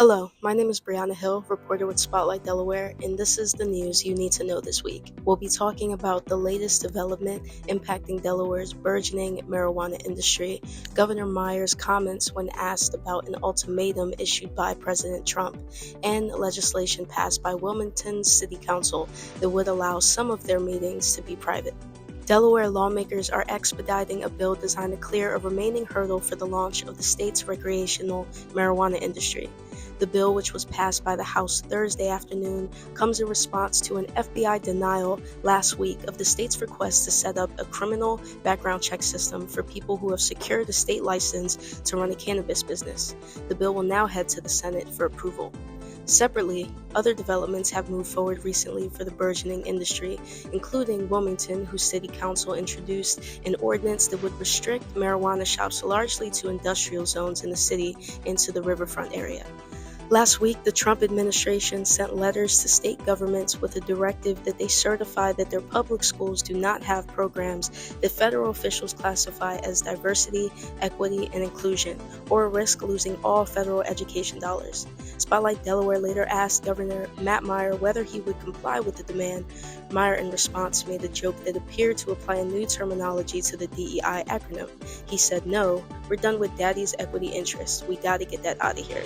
Hello, my name is Brianna Hill, reporter with Spotlight Delaware, and this is the news you need to know this week. We'll be talking about the latest development impacting Delaware's burgeoning marijuana industry, Governor Meyer's comments when asked about an ultimatum issued by President Trump, and legislation passed by Wilmington City Council that would allow some of their meetings to be private. Delaware lawmakers are expediting a bill designed to clear a remaining hurdle for the launch of the state's recreational marijuana industry. The bill, which was passed by the House Thursday afternoon, comes in response to an FBI denial last week of the state's request to set up a criminal background check system for people who have secured a state license to run a cannabis business. The bill will now head to the Senate for approval. Separately, other developments have moved forward recently for the burgeoning industry, including Wilmington, whose city council introduced an ordinance that would restrict marijuana shops largely to industrial zones in the city and to the riverfront area. Last week, the Trump administration sent letters to state governments with a directive that they certify that their public schools do not have programs that federal officials classify as diversity, equity, and inclusion, or risk losing all federal education dollars. Spotlight Delaware later asked Governor Matt Meyer whether he would comply with the demand. Meyer, in response, made a joke that appeared to apply a new terminology to the DEI acronym. He said, "No, we're done with daddy's equity interests. We gotta get that out of here."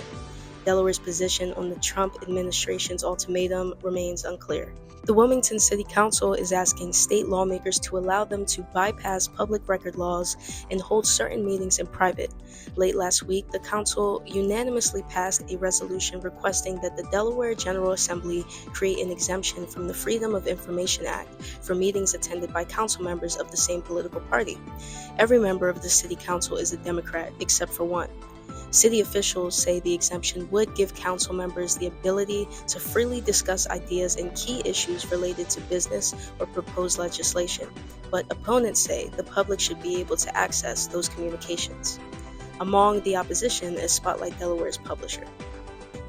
Delaware's position on the Trump administration's ultimatum remains unclear. The Wilmington City Council is asking state lawmakers to allow them to bypass public record laws and hold certain meetings in private. Late last week, the council unanimously passed a resolution requesting that the Delaware General Assembly create an exemption from the Freedom of Information Act for meetings attended by council members of the same political party. Every member of the city council is a Democrat, except for one. City officials say the exemption would give council members the ability to freely discuss ideas and key issues related to business or proposed legislation, but opponents say the public should be able to access those communications. Among the opposition is Spotlight Delaware's publisher.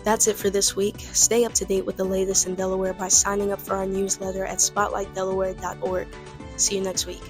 That's it for this week. Stay up to date with the latest in Delaware by signing up for our newsletter at spotlightdelaware.org. See you next week.